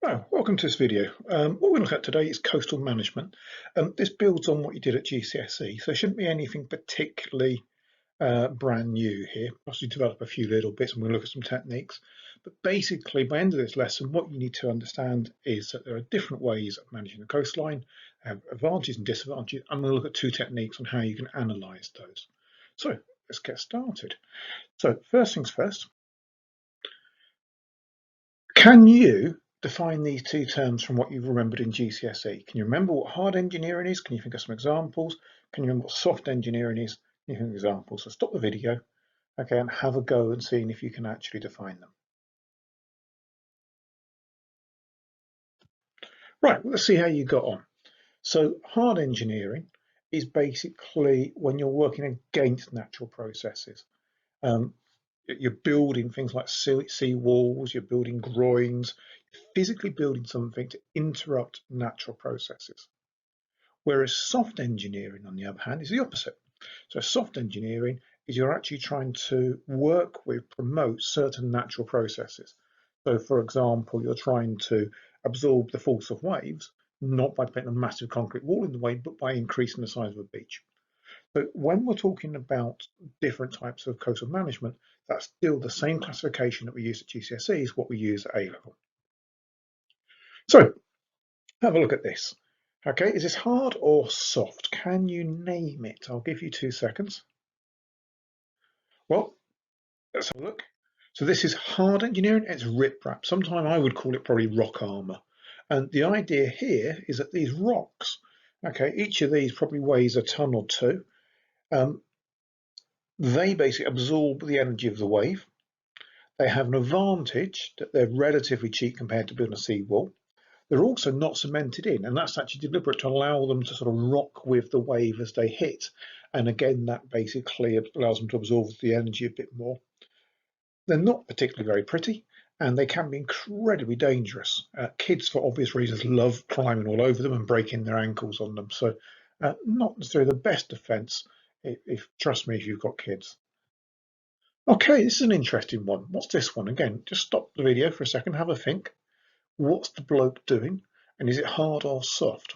Oh, welcome to this video. What we're looking at today is coastal management. This builds on what you did at GCSE, so there shouldn't be anything particularly brand new here. Possibly develop a few little bits and we'll look at some techniques. But basically, by the end of this lesson, what you need to understand is that there are different ways of managing the coastline, advantages and disadvantages, and we'll look at two techniques on how you can analyse those. So let's get started. So first things first, can you define these two terms from what you've remembered in GCSE? Can you remember what hard engineering is? Can you think of some examples? Can you remember what soft engineering is? Can you think of examples? So stop the video, okay, and have a go and seeing if you can actually define them. Right, let's see how you got on. So hard engineering is basically when you're working against natural processes. You're building things like sea walls, you're building groins, you're physically building something to interrupt natural processes. Whereas soft engineering, on the other hand, is the opposite. So soft engineering is you're actually trying to work with, promote certain natural processes. So for example, you're trying to absorb the force of waves, not by putting a massive concrete wall in the way, but by increasing the size of a beach. But when we're talking about different types of coastal management, that's still the same classification that we use at GCSE is what we use at A-level. So have a look at this. Okay, is this hard or soft? Can you name it? I'll give you 2 seconds. Well, let's have a look. So this is hard engineering, it's riprap. Sometimes I would call it probably rock armour. And the idea here is that these rocks, okay, each of these probably weighs a ton or two. They basically absorb the energy of the wave. They have an advantage that they're relatively cheap compared to building a seawall. They're also not cemented in, and that's actually deliberate to allow them to sort of rock with the wave as they hit. And again, that basically allows them to absorb the energy a bit more. They're not particularly very pretty, and they can be incredibly dangerous. Kids, for obvious reasons, love climbing all over them and breaking their ankles on them. So not necessarily the best defense, if trust me, if you've got kids. Okay, this is an interesting one. What's this one? Again, just stop the video for a second, have a think. What's the bloke doing? And is it hard or soft?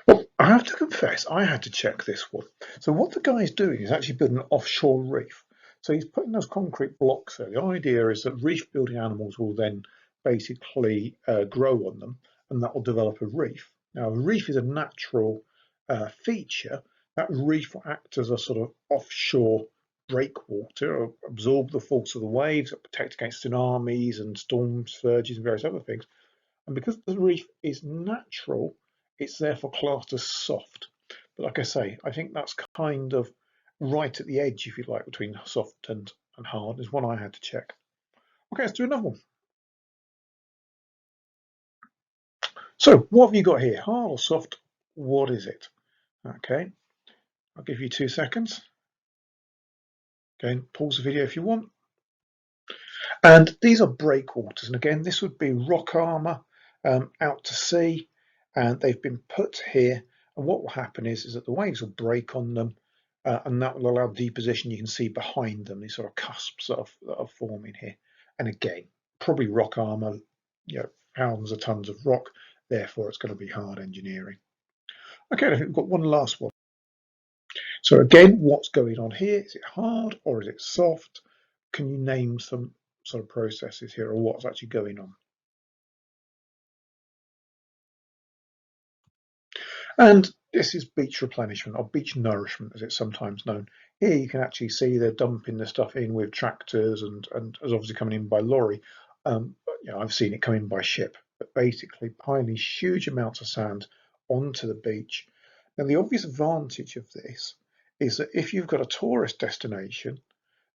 Well, I have to confess, I had to check this one. So what the guy's doing is actually building an offshore reef. So he's putting those concrete blocks there. The idea is that reef building animals will then basically grow on them, and that will develop a reef. Now, a reef is a natural feature. That reef will act as a sort of offshore breakwater, or absorb the force of the waves, protect against tsunamis and storm surges and various other things. And because the reef is natural, it's therefore classed as soft. But like I say, I think that's kind of right at the edge, if you like, between soft and hard. Is one I had to check. Okay, let's do another one. So what have you got here? Hard or soft? What is it? Okay, I'll give you 2 seconds. Again, pause the video if you want. And these are breakwaters. And again, this would be rock armour out to sea. And they've been put here. And what will happen is that the waves will break on them. And that will allow deposition. You can see behind them, these sort of cusps that are forming here. And again, probably rock armour, thousands of tons of rock. Therefore, it's going to be hard engineering. Okay, I think we've got one last one. So again, what's going on here? Is it hard or is it soft? Can you name some sort of processes here or what's actually going on? And this is beach replenishment or beach nourishment, as it's sometimes known. Here you can actually see they're dumping the stuff in with tractors and it's obviously coming in by lorry. But, I've seen it come in by ship, but basically piling huge amounts of sand onto the beach. Now, the obvious advantage of this is that if you've got a tourist destination,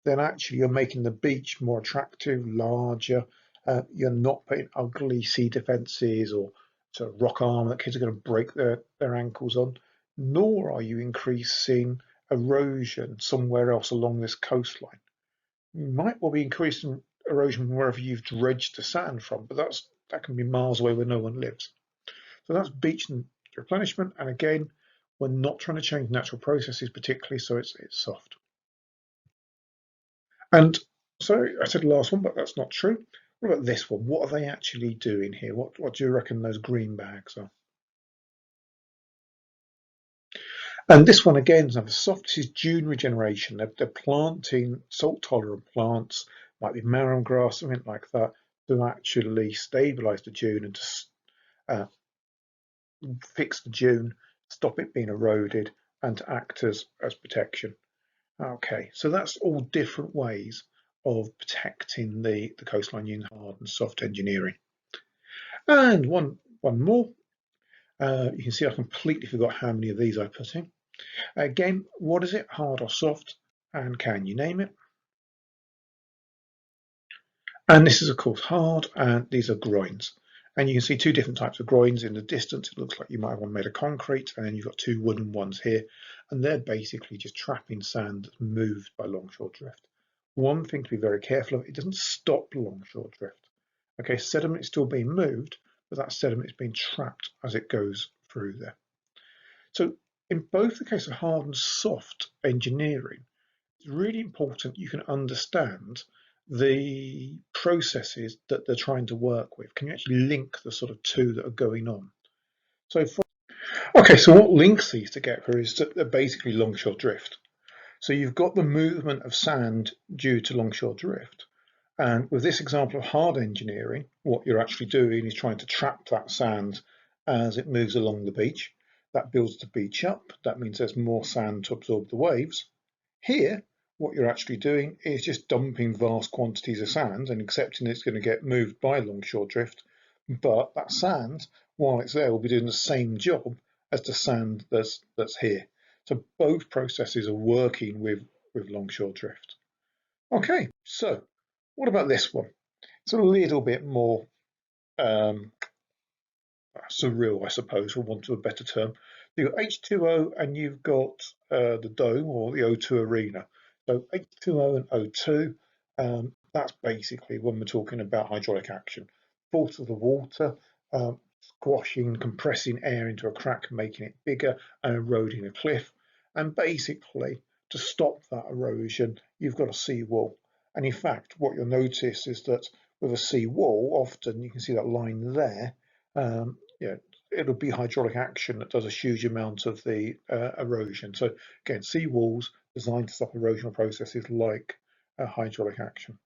then actually you're making the beach more attractive, larger. You're not putting ugly sea defences or sort of rock arm that kids are going to break their ankles on, nor are you increasing erosion somewhere else along this coastline. You might well be increasing erosion wherever you've dredged the sand from, but that can be miles away where no one lives. So that's beach and replenishment. And again, we're not trying to change natural processes particularly, so it's soft. And so I said the last one, but that's not true. What about this one? What are they actually doing here? What do you reckon those green bags are? And this one again is another soft. This is dune regeneration. They're planting salt-tolerant plants, might be marrow grass, something like that, to actually stabilise the dune and to uh, fix the dune, stop it being eroded, and to act as protection. Okay, so that's all different ways of protecting the coastline using hard and soft engineering. And one more. You can see I completely forgot how many of these I put in. Again, what is it, hard or soft? And can you name it? And this is of course hard, and these are groins. And you can see two different types of groins in the distance. It looks like you might have one made of concrete, and then you've got two wooden ones here. And they're basically just trapping sand that's moved by longshore drift. One thing to be very careful of, it doesn't stop longshore drift. Okay, sediment is still being moved, but that sediment is being trapped as it goes through there. So in both the case of hard and soft engineering, it's really important you can understand the processes that they're trying to work with. Can you actually link the sort of two that are going on? So, okay, so what links these together is that they're basically longshore drift. So you've got the movement of sand due to longshore drift. And with this example of hard engineering, what you're actually doing is trying to trap that sand as it moves along the beach. That builds the beach up. That means there's more sand to absorb the waves. Here, what you're actually doing is just dumping vast quantities of sand and accepting it's going to get moved by longshore drift. But that sand, while it's there, will be doing the same job as the sand that's here. So both processes are working with longshore drift. Okay, so what about this one? It's a little bit more um, surreal, I suppose, for want of a better term. You've got H2O and you've got the dome or the O2 arena. So H2O and O2, that's basically when we're talking about hydraulic action. Force of the water, squashing, compressing air into a crack, making it bigger and eroding a cliff. And basically, to stop that erosion, you've got a seawall. And in fact, what you'll notice is that with a seawall, often you can see that line there, yeah, it'll be hydraulic action that does a huge amount of the erosion. So again, seawalls designed to stop erosional processes like hydraulic action.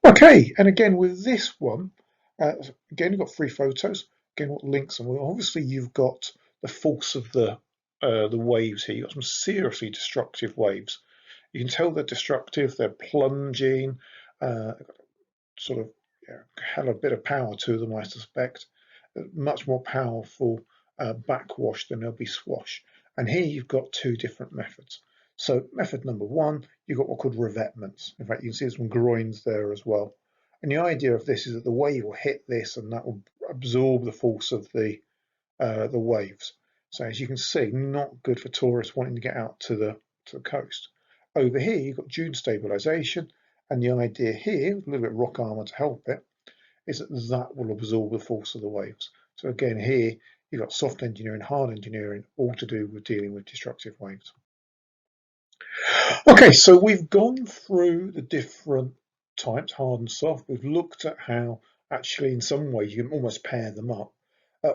Okay, and again with this one, again you've got three photos. Again, what links them? Well, obviously you've got the force of the waves here. You've got some seriously destructive waves. You can tell they're destructive. They're plunging. Sort of had a bit of power to them, I suspect. Much more powerful backwash than there'll be swash. And here you've got two different methods. So method number one, you've got what are called revetments. In fact, you can see some groins there as well. And the idea of this is that the wave will hit this and that will absorb the force of the waves. So as you can see, not good for tourists wanting to get out to the coast. Over here, you've got dune stabilization, and the idea here, with a little bit of rock armor to help it, is that that will absorb the force of the waves. So again, here you've got soft engineering, hard engineering, all to do with dealing with destructive waves. Okay, so we've gone through the different types, hard and soft. We've looked at how actually in some ways you can almost pair them up.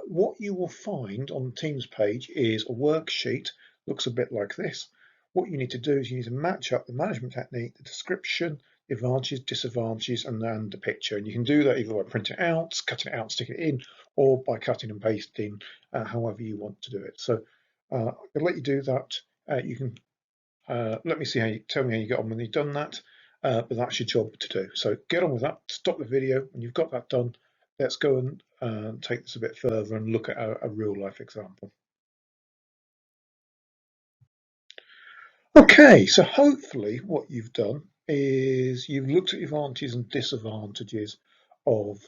What you will find on the Teams page is a worksheet, looks a bit like this. What you need to do is you need to match up the management technique, the description, the advantages, disadvantages, and then the picture. And you can do that either by printing it out, cutting it out, sticking it in, or by cutting and pasting, however you want to do it. So I'll let you do that. You can let me see how you tell me how you get on when you've done that. But that's your job to do. So get on with that. Stop the video when you've got that done. Let's go and take this a bit further and look at a real life example. Okay, so hopefully what you've done is you've looked at the advantages and disadvantages of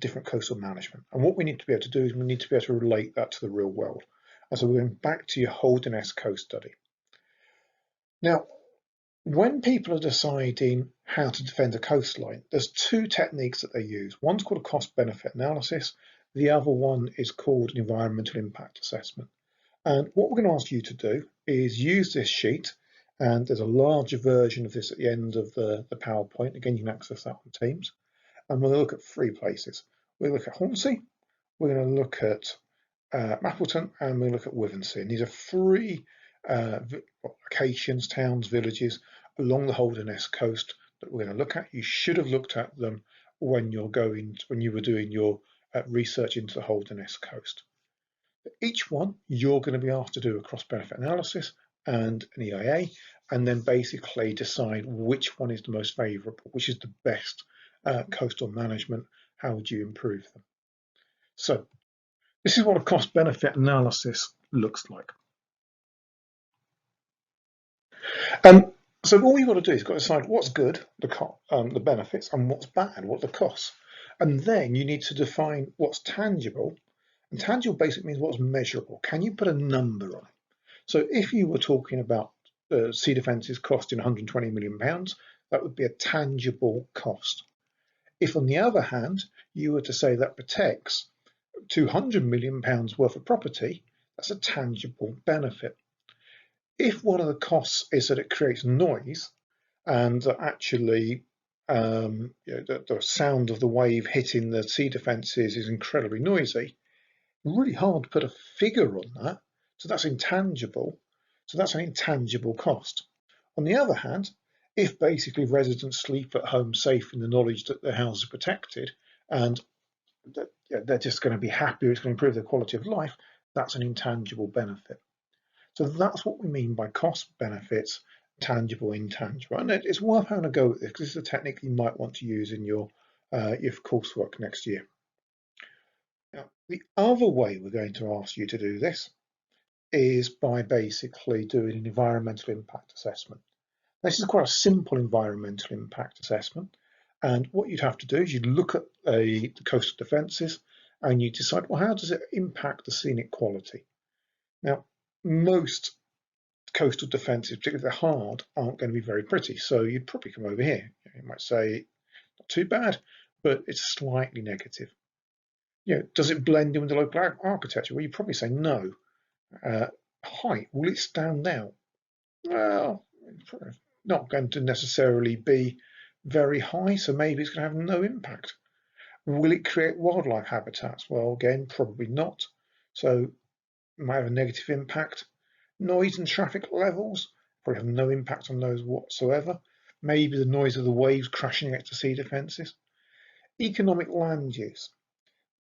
different coastal management. And what we need to be able to do is we need to be able to relate that to the real world. And so we're going back to your Holderness coast study. Now, when people are deciding how to defend a coastline, there's two techniques that they use. One's called a cost-benefit analysis. The other one is called an environmental impact assessment. And what we're going to ask you to do is use this sheet And there's a larger version of this at the end of the PowerPoint. Again, you can access that on Teams. And we're going to look at 3 places. We're going to look at Hornsea, we're going to look at Mappleton, and we'll look at Wivensea. And these are 3 locations, towns, villages along the Holderness coast that we're going to look at. You should have looked at them when you were doing your research into the Holderness coast. Each one you're going to be asked to do a cost-benefit analysis and an EIA, and then basically decide which one is the most favourable, which is the best coastal management. How would you improve them? So this is what a cost-benefit analysis looks like. So all you've got to do is got to decide what's good, the benefits, and what's bad, what are the costs. And then you need to define what's tangible. And tangible basically means what's measurable. Can you put a number on it? So if you were talking about sea defences costing £120 million, that would be a tangible cost. If, on the other hand, you were to say that protects £200 million worth of property, that's a tangible benefit. If one of the costs is that it creates noise and that actually the sound of the wave hitting the sea defences is incredibly noisy, really hard to put a figure on that. So that's intangible. So that's an intangible cost. On the other hand, if basically residents sleep at home safe in the knowledge that their house is protected and that they're just going to be happier, it's going to improve their quality of life, that's an intangible benefit. So that's what we mean by cost, benefits, tangible, intangible. And it's worth having a go at this because this is a technique you might want to use in your coursework next year. Now, the other way we're going to ask you to do this is by basically doing an environmental impact assessment. This is quite a simple environmental impact assessment. And what you'd have to do is you'd look at the coastal defences and you decide, well, how does it impact the scenic quality? Now, most coastal defences, particularly if they're hard, aren't going to be very pretty. So you'd probably come over here. You might say, not too bad, but it's slightly negative. Does it blend in with the local architecture? Well, you'd probably say no. Height, will it stand out? Well, not going to necessarily be very high, so maybe it's going to have no impact. Will it create wildlife habitats? Well, again, probably not. So it might have a negative impact. Noise and traffic levels probably have no impact on those whatsoever. Maybe the noise of the waves crashing next to sea defences. Economic land use.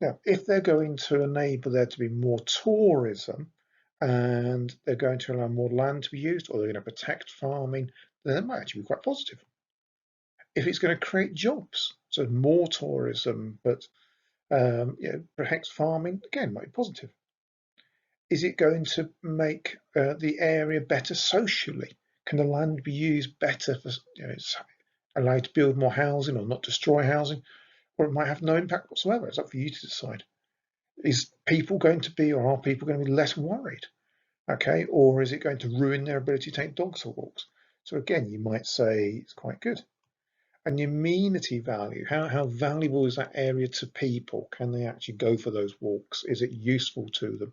Now, if they're going to enable there to be more tourism and they're going to allow more land to be used, or they're going to protect farming, then it might actually be quite positive. If it's going to create jobs, so more tourism, but protects farming, again, might be positive. Is it going to make the area better socially? Can the land be used better for, allowed to build more housing or not destroy housing? Or it might have no impact whatsoever. It's up for you to decide. Is people going to be, or are people going to be less worried? Okay, or is it going to ruin their ability to take dogs for walks? So again, you might say it's quite good. And the amenity value, how valuable is that area to people? Can they actually go for those walks? Is it useful to them?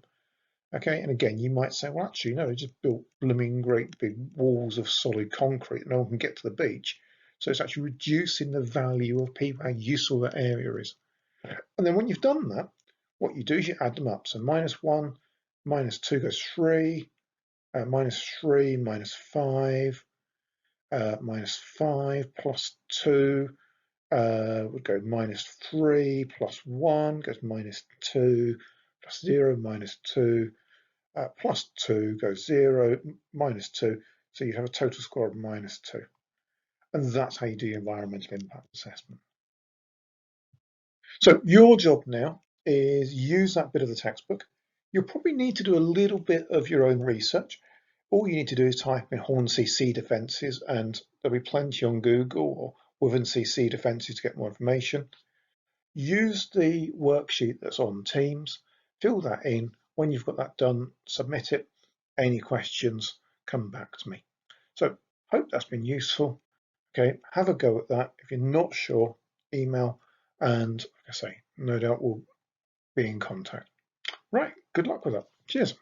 Okay, and again, you might say, well, actually, no, they just built blooming great big walls of solid concrete. No one can get to the beach. So it's actually reducing the value of people, how useful that area is. And then when you've done that, what you do is you add them up. So -1, -2 goes 3, -3, -5, -5 plus 2 would go -3 plus 1 goes -2 plus 0 -2 plus 2 goes 0 -2. So you have a total score of -2. And that's how you do your environmental impact assessment. So your job now is use that bit of the textbook. You'll probably need to do a little bit of your own research. All you need to do is type in Hornsea sea defences and there'll be plenty on Google or Wivensea sea defences to get more information. Use the worksheet that's on Teams, fill that in. When you've got that done, submit it. Any questions, come back to me. So hope that's been useful. Okay, have a go at that. If you're not sure, email and like I say, no doubt we'll be in contact. Right, good luck with that. Cheers.